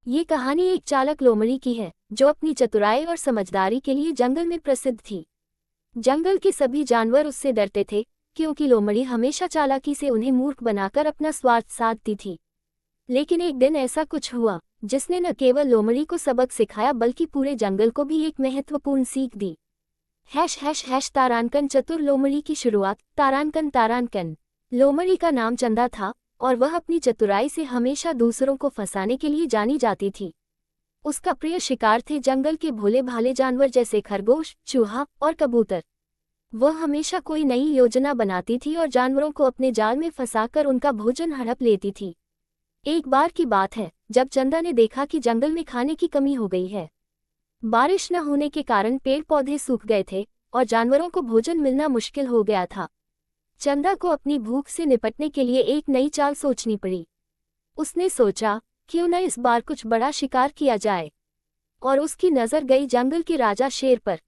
ये कहानी एक चालाक लोमड़ी की है जो अपनी चतुराई और समझदारी के लिए जंगल में प्रसिद्ध थी। जंगल के सभी जानवर उससे डरते थे क्योंकि लोमड़ी हमेशा चालाकी से उन्हें मूर्ख बनाकर अपना स्वार्थ साधती थी। लेकिन एक दिन ऐसा कुछ हुआ जिसने न केवल लोमड़ी को सबक सिखाया बल्कि पूरे जंगल को भी एक महत्वपूर्ण सीख दी। तारांकन चतुर लोमड़ी की शुरुआत। तारांकन तारांकन लोमड़ी का नाम चंदा था और वह अपनी चतुराई से हमेशा दूसरों को फंसाने के लिए जानी जाती थी। उसका प्रिय शिकार थे जंगल के भोले भाले जानवर जैसे खरगोश, चूहा और कबूतर। वह हमेशा कोई नई योजना बनाती थी और जानवरों को अपने जाल में फंसाकर उनका भोजन हड़प लेती थी। एक बार की बात है जब चंदा ने देखा कि जंगल में खाने की कमी हो गई है। बारिश न होने के कारण पेड़ पौधे सूख गए थे और जानवरों को भोजन मिलना मुश्किल हो गया था। चंदा को अपनी भूख से निपटने के लिए एक नई चाल सोचनी पड़ी। उसने सोचा क्यों न इस बार कुछ बड़ा शिकार किया जाए, और उसकी नज़र गई जंगल के राजा शेर पर।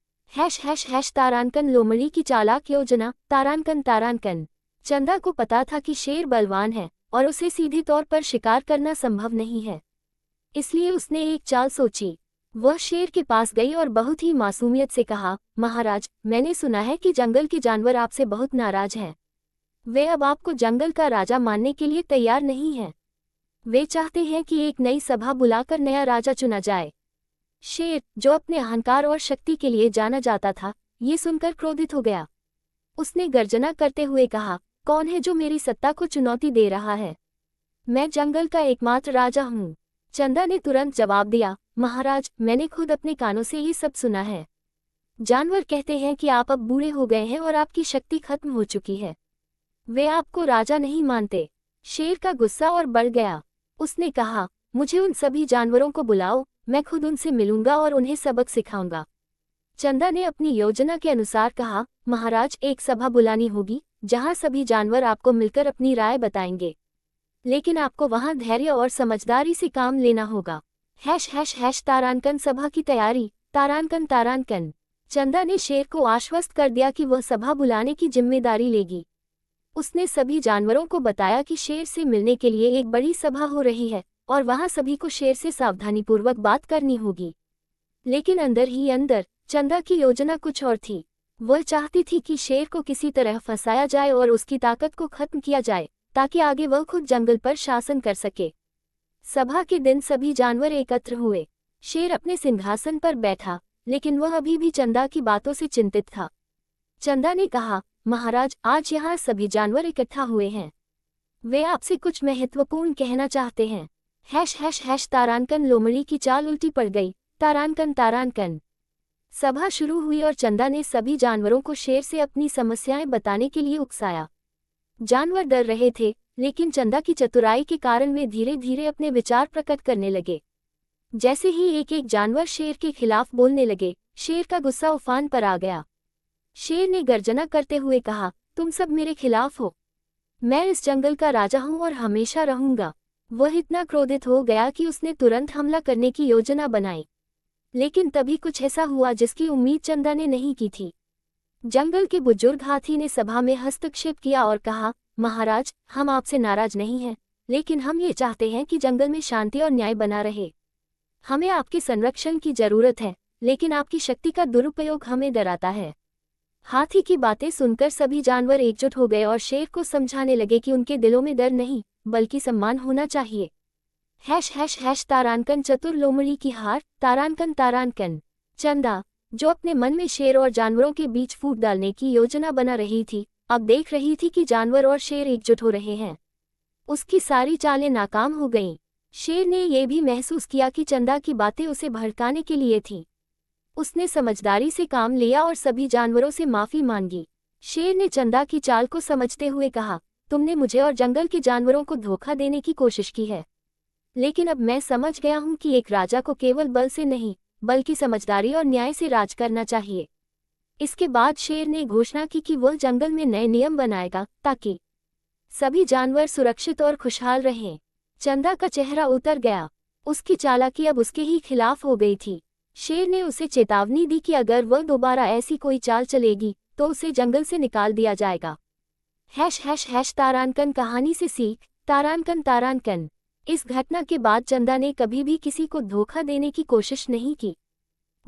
तारांकन लोमड़ी की चालाक योजना। तारांकन तारांकन चंदा को पता था कि शेर बलवान है और उसे सीधे तौर पर शिकार करना संभव नहीं है, इसलिए उसने एक चाल सोची। वह शेर के पास गई और बहुत ही मासूमियत से कहा, महाराज, मैंने सुना है कि जंगल के जानवर आपसे बहुत नाराज हैं। वे अब आपको जंगल का राजा मानने के लिए तैयार नहीं हैं। वे चाहते हैं कि एक नई सभा बुलाकर नया राजा चुना जाए। शेर, जो अपने अहंकार और शक्ति के लिए जाना जाता था, ये सुनकर क्रोधित हो गया। उसने गर्जना करते हुए कहा, कौन है जो मेरी सत्ता को चुनौती दे रहा है? मैं जंगल का एकमात्र राजा हूँ। चंदा ने तुरंत जवाब दिया, महाराज, मैंने खुद अपने कानों से ये सब सुना है। जानवर कहते हैं कि आप अब बूढ़े हो गए हैं और आपकी शक्ति खत्म हो चुकी है। वे आपको राजा नहीं मानते। शेर का गुस्सा और बढ़ गया। उसने कहा, मुझे उन सभी जानवरों को बुलाओ, मैं खुद उनसे मिलूंगा और उन्हें सबक सिखाऊंगा। चंदा ने अपनी योजना के अनुसार कहा, महाराज, एक सभा बुलानी होगी जहां सभी जानवर आपको मिलकर अपनी राय बताएंगे, लेकिन आपको वहां धैर्य और समझदारी से काम लेना होगा। तारांकन सभा की तैयारी। तारांकन तारांकन चंदा ने शेर को आश्वस्त कर दिया कि वह सभा बुलाने की जिम्मेदारी लेगी। उसने सभी जानवरों को बताया कि शेर से मिलने के लिए एक बड़ी सभा हो रही है और वहां सभी को शेर से सावधानीपूर्वक बात करनी होगी। लेकिन अंदर ही अंदर चंदा की योजना कुछ और थी। वह चाहती थी कि शेर को किसी तरह फंसाया जाए और उसकी ताकत को खत्म किया जाए ताकि आगे वह खुद जंगल पर शासन कर सके। सभा के दिन सभी जानवर एकत्र हुए। शेर अपने सिंहासन पर बैठा, लेकिन वह अभी भी चंदा की बातों से चिंतित था। चंदा ने कहा, महाराज, आज यहाँ सभी जानवर इकट्ठा हुए हैं। वे आपसे कुछ महत्वपूर्ण कहना चाहते हैं। तारांकन लोमड़ी की चाल उल्टी पड़ गई। तारांकन तारांकन सभा शुरू हुई और चंदा ने सभी जानवरों को शेर से अपनी समस्याएं बताने के लिए उकसाया। जानवर डर रहे थे, लेकिन चंदा की चतुराई के कारण वे धीरे धीरे अपने विचार प्रकट करने लगे। जैसे ही एक एक जानवर शेर के खिलाफ बोलने लगे, शेर का गुस्सा उफान पर आ गया। शेर ने गर्जना करते हुए कहा, तुम सब मेरे खिलाफ हो। मैं इस जंगल का राजा हूं और हमेशा रहूंगा। वह इतना क्रोधित हो गया कि उसने तुरंत हमला करने की योजना बनाई। लेकिन तभी कुछ ऐसा हुआ जिसकी उम्मीद चंदा ने नहीं की थी। जंगल के बुजुर्ग हाथी ने सभा में हस्तक्षेप किया और कहा, महाराज, हम आपसे नाराज नहीं हैं, लेकिन हम ये चाहते हैं कि जंगल में शांति और न्याय बना रहे। हमें आपके संरक्षण की जरूरत है, लेकिन आपकी शक्ति का दुरुपयोग हमें डराता है। हाथी की बातें सुनकर सभी जानवर एकजुट हो गए और शेर को समझाने लगे कि उनके दिलों में डर नहीं, बल्कि सम्मान होना चाहिए। तारांकन चतुर लोमड़ी की हार। तारांकन तारांकन चंदा, जो अपने मन में शेर और जानवरों के बीच फूट डालने की योजना बना रही थी, अब देख रही थी कि जानवर और शेर एकजुट हो रहे हैं। उसकी सारी चालें नाकाम हो गईं। शेर ने यह भी महसूस किया कि चंदा की बातें उसे भड़काने के लिए थीं। उसने समझदारी से काम लिया और सभी जानवरों से माफी मांगी। शेर ने चंदा की चाल को समझते हुए कहा, तुमने मुझे और जंगल के जानवरों को धोखा देने की कोशिश की है, लेकिन अब मैं समझ गया हूं कि एक राजा को केवल बल से नहीं, बल्कि समझदारी और न्याय से राज करना चाहिए। इसके बाद शेर ने घोषणा की कि वह जंगल में नए नियम बनाएगा ताकि सभी जानवर सुरक्षित और खुशहाल रहें। चंदा का चेहरा उतर गया। उसकी चालाकी अब उसके ही खिलाफ हो गई थी। शेर ने उसे चेतावनी दी कि अगर वह दोबारा ऐसी कोई चाल चलेगी तो उसे जंगल से निकाल दिया जाएगा। तारांकन कहानी से सीख। तारांकन तारांकन इस घटना के बाद चंदा ने कभी भी किसी को धोखा देने की कोशिश नहीं की।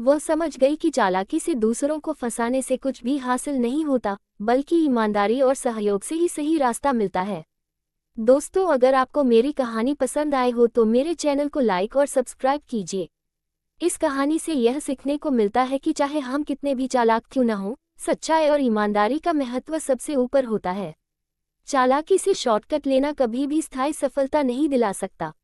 वह समझ गई कि चालाकी से दूसरों को फंसाने से कुछ भी हासिल नहीं होता, बल्कि ईमानदारी और सहयोग से ही सही रास्ता मिलता है। दोस्तों, अगर आपको मेरी कहानी पसंद आए हो तो मेरे चैनल को लाइक और सब्सक्राइब कीजिए। इस कहानी से यह सीखने को मिलता है कि चाहे हम कितने भी चालाक क्यों न हों, सच्चाई और ईमानदारी का महत्व सबसे ऊपर होता है। चालाकी से शॉर्टकट लेना कभी भी स्थायी सफलता नहीं दिला सकता।